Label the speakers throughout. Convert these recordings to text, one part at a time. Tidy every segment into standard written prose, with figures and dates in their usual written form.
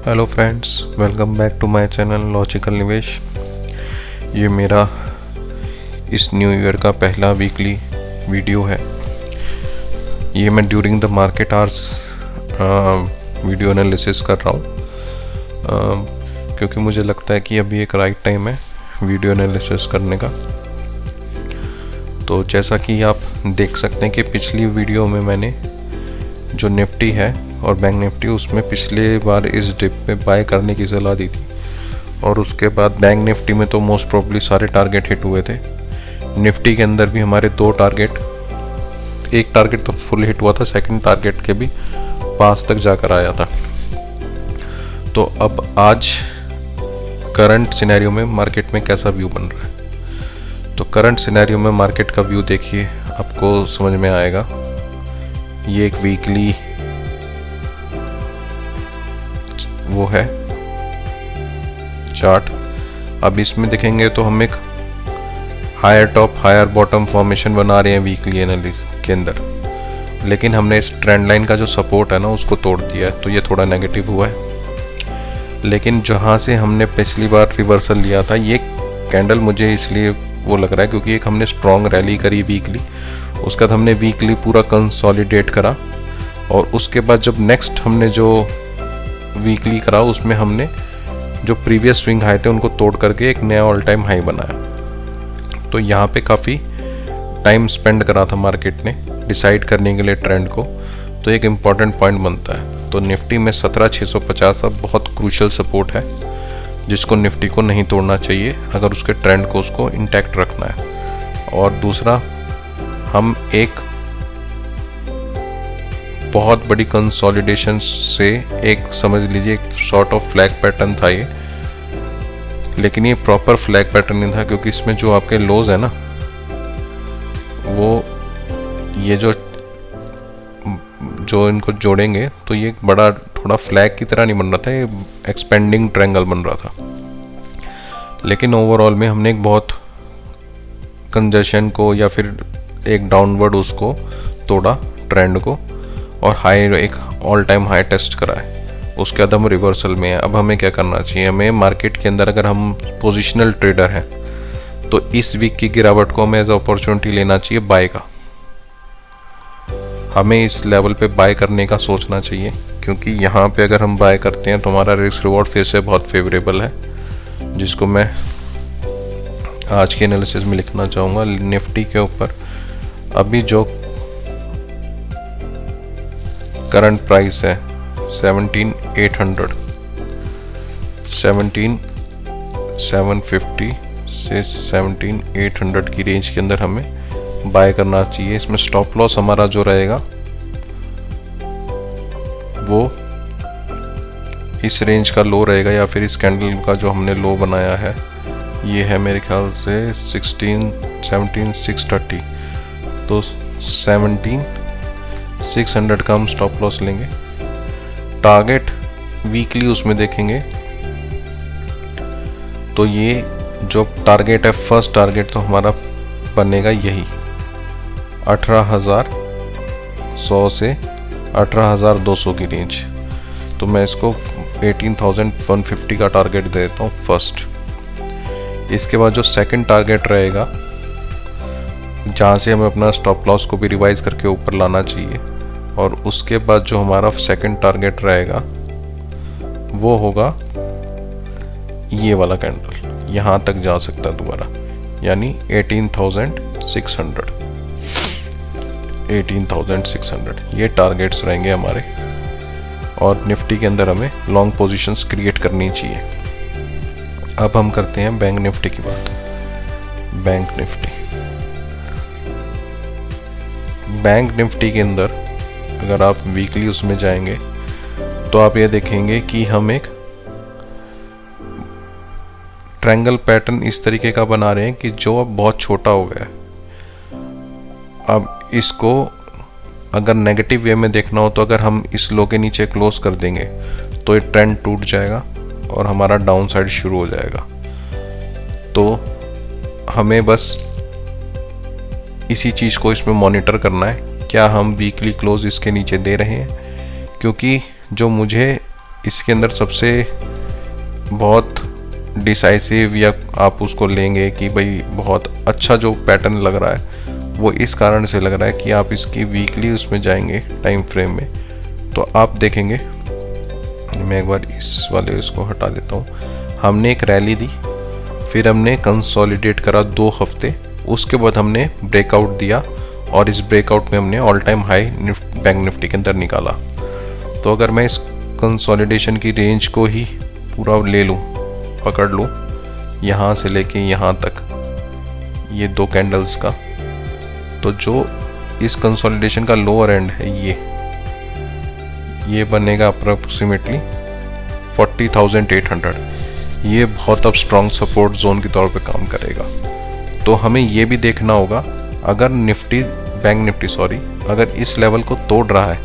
Speaker 1: Hello friends, welcome back to my channel logical Nivesh. ये मेरा इस न्यू ईयर का पहला वीकली वीडियो है। ये मैं during the market hours video analysis कर रहा हूँ, क्योंकि मुझे लगता है कि अभी एक राइट टाइम है वीडियो एनालिसिस करने का। तो जैसा कि आप देख सकते हैं कि पिछली वीडियो में मैंने जो निफ्टी है और बैंक निफ्टी, उसमें पिछले बार इस डिप में बाय करने की सलाह दी थी, और उसके बाद बैंक निफ्टी में तो मोस्ट प्रोबेबली सारे टारगेट हिट हुए थे। निफ्टी के अंदर भी हमारे दो टारगेट, एक टारगेट तो फुल हिट हुआ था, सेकंड टारगेट के भी पास तक जाकर आया था। तो अब आज करंट सिनेरियो में मार्केट में कैसा व्यू बन रहा है, तो करंट सिनेरियो में मार्केट का व्यू देखिए, आपको समझ में आएगा। ये एक वीकली वो है चार्ट। अब इसमें देखेंगे तो हम एक higher top higher bottom formation बना रहे हैं वीकली एनालिसिस के अंदर, लेकिन हमने इस ट्रेंड लाइन का जो सपोर्ट है ना, उसको तोड़ दिया है, तो ये थोड़ा नेगेटिव हुआ है। लेकिन जहाँ से हमने पिछली बार रिवर्सल लिया था, ये कैंडल मुझे इसलिए वो लग रहा है क्योंकि एक हमने स्ट्रॉन्ग रैली करी वीकली, उसके बाद हमने वीकली पूरा कंसोलिडेट करा, और उसके बाद जब नेक्स्ट हमने जो वीकली करा, उसमें हमने जो प्रीवियस स्विंग हाई थे उनको तोड़ करके एक नया ऑल टाइम हाई बनाया। तो यहाँ पे काफ़ी टाइम स्पेंड करा था मार्केट ने डिसाइड करने के लिए ट्रेंड को, तो एक इम्पॉर्टेंट पॉइंट बनता है। तो निफ्टी में 17,650 अब बहुत क्रूशियल सपोर्ट है, जिसको निफ्टी को नहीं तोड़ना चाहिए अगर उसके ट्रेंड को उसको इंटैक्ट रखना है। और दूसरा, हम एक बहुत बड़ी कंसोलिडेशन से, एक समझ लीजिए एक सॉर्ट ऑफ फ्लैग पैटर्न था ये, लेकिन ये प्रॉपर फ्लैग पैटर्न नहीं था, क्योंकि इसमें जो आपके लोज है ना, वो ये जो इनको जोड़ेंगे तो ये बड़ा थोड़ा फ्लैग की तरह नहीं बन रहा था, ये एक्सपेंडिंग ट्रायंगल बन रहा था। लेकिन ओवरऑल में हमने एक बहुत कंजेशन को या फिर एक डाउनवर्ड उसको तोड़ा ट्रेंड को, और हाई एक ऑल टाइम हाई टेस्ट करा है। उसके बाद हम रिवर्सल में है। अब हमें क्या करना चाहिए, हमें मार्केट के अंदर अगर हम पोजिशनल ट्रेडर हैं तो इस वीक की गिरावट को हमें एज अपॉर्चुनिटी लेना चाहिए बाय का। हमें इस लेवल पे बाय करने का सोचना चाहिए, क्योंकि यहाँ पे अगर हम बाय करते हैं तो हमारा रिस्क रिवॉर्ड फिर से बहुत फेवरेबल है, जिसको मैं आज के एनालिसिस में लिखना चाहूँगा। निफ्टी के ऊपर अभी जो करंट प्राइस है 17,800, 17,750 से 17,800 की रेंज के अंदर हमें बाय करना चाहिए। इसमें स्टॉप लॉस हमारा जो रहेगा वो इस रेंज का लो रहेगा, या फिर इस कैंडल का जो हमने लो बनाया है, ये है मेरे ख्याल से 17,630, तो 17,600 का हम स्टॉप लॉस लेंगे। टारगेट वीकली उसमें देखेंगे तो ये जो टारगेट है, फर्स्ट टारगेट तो हमारा बनेगा यही 18,100 से 18,200 की रेंज। तो मैं इसको 18,150 का टारगेट दे देता हूँ फर्स्ट। इसके बाद जो सेकंड टारगेट रहेगा, जहाँ से हमें अपना स्टॉप लॉस को भी रिवाइज करके ऊपर लाना चाहिए, और उसके बाद जो हमारा सेकंड टारगेट रहेगा वो होगा ये वाला कैंडल, यहाँ तक जा सकता है दोबारा, यानी 18,600। ये टारगेट्स रहेंगे हमारे, और निफ्टी के अंदर हमें लॉन्ग पोजीशंस क्रिएट करनी चाहिए। अब हम करते हैं बैंक निफ्टी की बात। बैंक निफ्टी के अंदर अगर आप वीकली उसमें जाएंगे तो आप ये देखेंगे कि हम एक ट्रायंगल पैटर्न इस तरीके का बना रहे हैं कि जो अब बहुत छोटा हो गया है। अब इसको अगर नेगेटिव वे में देखना हो तो अगर हम इस लो के नीचे क्लोज कर देंगे तो ये ट्रेंड टूट जाएगा और हमारा डाउन साइड शुरू हो जाएगा। तो हमें बस इसी चीज़ को इसमें मॉनिटर करना है, क्या हम वीकली क्लोज इसके नीचे दे रहे हैं, क्योंकि जो मुझे इसके अंदर सबसे बहुत डिसाइसिव या आप उसको लेंगे कि भाई बहुत अच्छा जो पैटर्न लग रहा है वो इस कारण से लग रहा है कि आप इसकी वीकली उसमें जाएंगे टाइम फ्रेम में, तो आप देखेंगे। मैं एक बार इस वाले इसको हटा देता हूँ। हमने एक रैली दी, फिर हमने कंसोलिडेट करा 2 हफ्ते, उसके बाद हमने ब्रेकआउट दिया और इस ब्रेकआउट में हमने all time high bank Nifty के अंदर निकाला। तो अगर मैं इस कंसोलिडेशन की रेंज को ही पूरा ले लूँ, पकड़ लूँ यहाँ से लेके यहाँ तक, ये 2 कैंडल्स का, तो जो इस कंसोलिडेशन का लोअर एंड है ये बनेगा अप्रोक्सीमेटली 40,800। ये बहुत अब स्ट्रॉन्ग सपोर्ट जोन के तौर पे काम करेगा। तो हमें ये भी देखना होगा, अगर बैंक निफ्टी अगर इस लेवल को तोड़ रहा है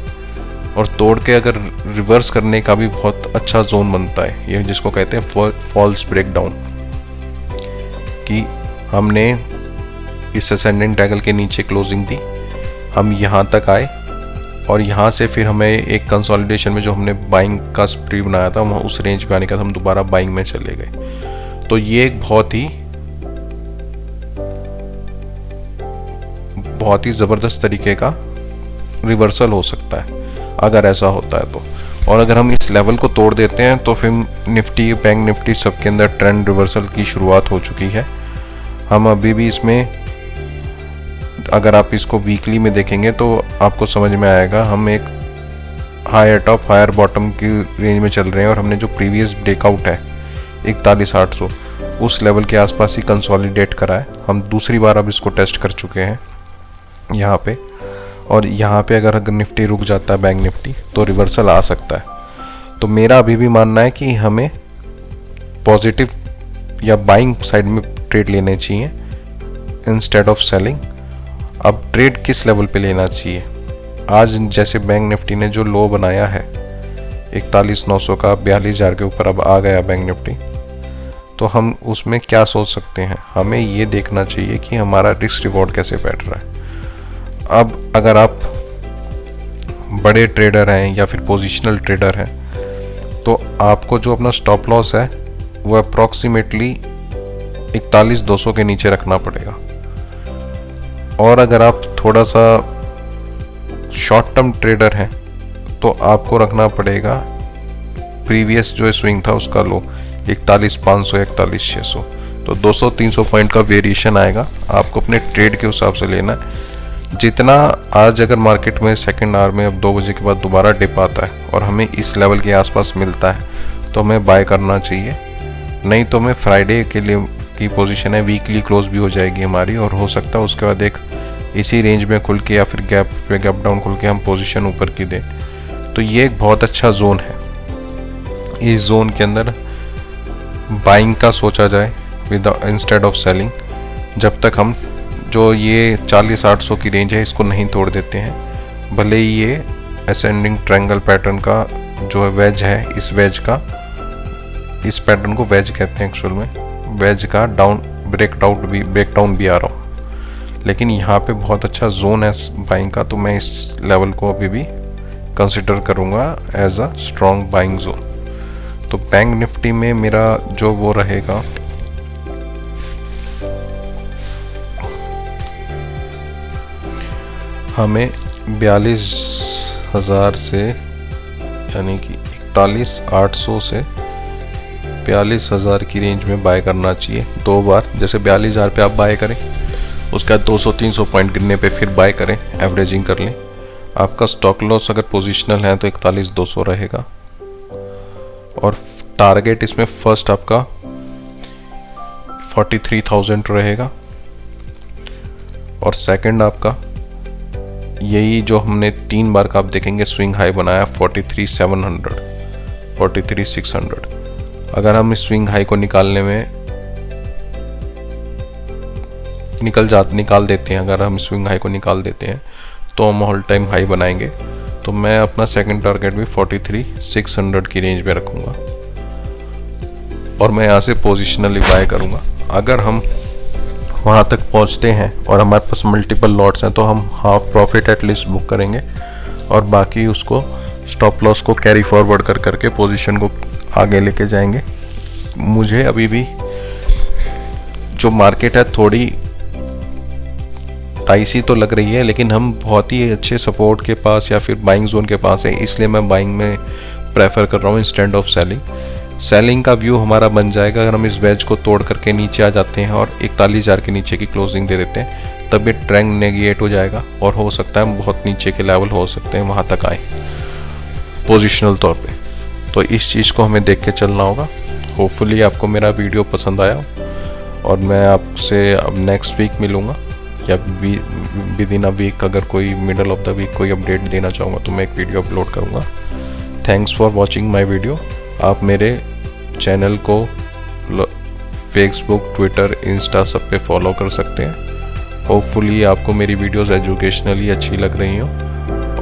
Speaker 1: और तोड़ के अगर रिवर्स करने का भी बहुत अच्छा जोन बनता है, ये जिसको कहते हैं फॉल्स ब्रेकडाउन, कि हमने इस असेंडिंग ट्रायंगल के नीचे क्लोजिंग दी, हम यहाँ तक आए और यहाँ से फिर हमें एक कंसोलिडेशन में जो हमने बाइंग का स्प्री बनाया था वहाँ उस रेंज पे आने का हम दोबारा बाइंग में चले गए। तो ये एक बहुत ही ज़बरदस्त तरीके का रिवर्सल हो सकता है अगर ऐसा होता है तो। और अगर हम इस लेवल को तोड़ देते हैं तो फिर निफ्टी, बैंक निफ्टी सबके अंदर ट्रेंड रिवर्सल की शुरुआत हो चुकी है। हम अभी भी इसमें, अगर आप इसको वीकली में देखेंगे तो आपको समझ में आएगा, हम एक हायर टॉप हायर बॉटम की रेंज में चल रहे हैं और हमने जो प्रीवियस ब्रेकआउट है 41,800 उस लेवल के आसपास ही कंसोलिडेट करा है। हम दूसरी बार अब इसको टेस्ट कर चुके हैं यहाँ पे, और यहाँ पे अगर निफ्टी रुक जाता है बैंक निफ्टी तो रिवर्सल आ सकता है। तो मेरा अभी भी मानना है कि हमें पॉजिटिव या बाइंग साइड में ट्रेड लेने चाहिए इंस्टेड ऑफ सेलिंग। अब ट्रेड किस लेवल पे लेना चाहिए? आज जैसे बैंक निफ्टी ने जो लो बनाया है 41,900 का, 42,000 के ऊपर अब आ गया बैंक निफ्टी, तो हम उसमें क्या सोच सकते हैं? हमें ये देखना चाहिए कि हमारा रिस्क रिवॉर्ड कैसे बैठ रहा है। अब अगर आप बड़े ट्रेडर हैं या फिर पोजिशनल ट्रेडर हैं तो आपको जो अपना स्टॉप लॉस है वो अप्रॉक्सीमेटली 41,200 के नीचे रखना पड़ेगा। और अगर आप थोड़ा सा शॉर्ट टर्म ट्रेडर हैं तो आपको रखना पड़ेगा प्रीवियस जो स्विंग था उसका लो 41,500 या 41,600, तो 200-300 पॉइंट का वेरिएशन आएगा। आपको अपने ट्रेड के हिसाब से लेना है। जितना आज अगर मार्केट में सेकंड आवर में अब 2 बजे के बाद दोबारा डिप आता है और हमें इस लेवल के आसपास मिलता है तो हमें बाय करना चाहिए, नहीं तो हमें फ्राइडे के लिए की पोजीशन है, वीकली क्लोज भी हो जाएगी हमारी, और हो सकता है उसके बाद एक इसी रेंज में खुल के या फिर गैप पे गैप डाउन खुल के हम पोजीशन ऊपर की दें। तो ये एक बहुत अच्छा जोन है। इस जोन के अंदर बाइंग का सोचा जाए विद इंस्टेड ऑफ सेलिंग, जब तक हम जो ये 40,800 की रेंज है इसको नहीं तोड़ देते हैं। भले ही ये असेंडिंग ट्रायंगल पैटर्न का जो है वेज है, इस वेज का, इस पैटर्न को वेज कहते हैं एक्चुअल में, वेज का ब्रेकडाउन भी आ रहा हूँ, लेकिन यहाँ पे बहुत अच्छा जोन है बाइंग का, तो मैं इस लेवल को अभी भी कंसिडर करूँगा as a strong buying zone. तो बैंक निफ्टी में मेरा जो वो रहेगा, हमें 42,000 से यानी कि 41,800 से 42,000 की रेंज में बाय करना चाहिए 2 बार। जैसे 42,000 पे आप बाय करें, उसके बाद 200-300 पॉइंट गिरने पे फिर बाय करें, एवरेजिंग कर लें। आपका स्टॉक लॉस अगर पोजिशनल है तो 41,200 रहेगा, और टारगेट इसमें फर्स्ट आपका 43,000 रहेगा, और सेकंड आपका यही जो हमने 3 बार का आप देखेंगे स्विंग हाई बनाया 43,700, 43,600। अगर हम इस स्विंग हाई को निकालने में निकाल देते हैं, अगर हम स्विंग हाई को निकाल देते हैं तो हम ऑल टाइम हाई बनाएंगे। तो मैं अपना सेकंड टारगेट भी 43,600 की रेंज में रखूँगा, और मैं यहाँ से पोजिशनली बाय करूँगा। अगर हम वहाँ तक पहुँचते हैं और हमारे पास मल्टीपल लॉट्स हैं तो हम हाफ प्रॉफिट एटलीस्ट बुक करेंगे, और बाकी उसको स्टॉप लॉस को कैरी फॉरवर्ड कर करके पोजीशन को आगे लेके जाएंगे। मुझे अभी भी जो मार्केट है थोड़ी टाइसी तो लग रही है, लेकिन हम बहुत ही अच्छे सपोर्ट के पास या फिर बाइंग जोन के पास है, इसलिए मैं बाइंग में प्रेफर कर रहा हूँ इंस्टेड ऑफ सेलिंग। सेलिंग का व्यू हमारा बन जाएगा अगर हम इस वेज को तोड़ करके नीचे आ जाते हैं और 41,000 के नीचे की क्लोजिंग दे देते हैं, तब ये ट्रेंड नेगेट हो जाएगा और हो सकता है बहुत नीचे के लेवल हो सकते हैं वहाँ तक आए पोजिशनल तौर पे। तो इस चीज़ को हमें देख के चलना होगा। होपफुली आपको मेरा वीडियो पसंद आया और मैं आपसे अब नेक्स्ट वीक मिलूँगा या विद इन अ वीक, अगर कोई मिडल ऑफ द वीक कोई अपडेट देना चाहूँगा तो मैं एक वीडियो अपलोड करूँगा। Thanks for watching my video. आप मेरे चैनल को फेसबुक, ट्विटर, इंस्टा सब पे फॉलो कर सकते हैं। होपफुली आपको मेरी वीडियोस एजुकेशनली अच्छी लग रही हो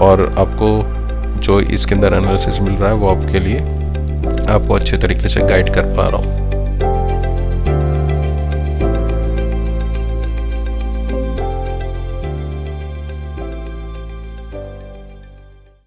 Speaker 1: और आपको जो इसके अंदर एनालिसिस मिल रहा है वो आपके लिए आपको अच्छे तरीके से गाइड कर पा रहा हूँ।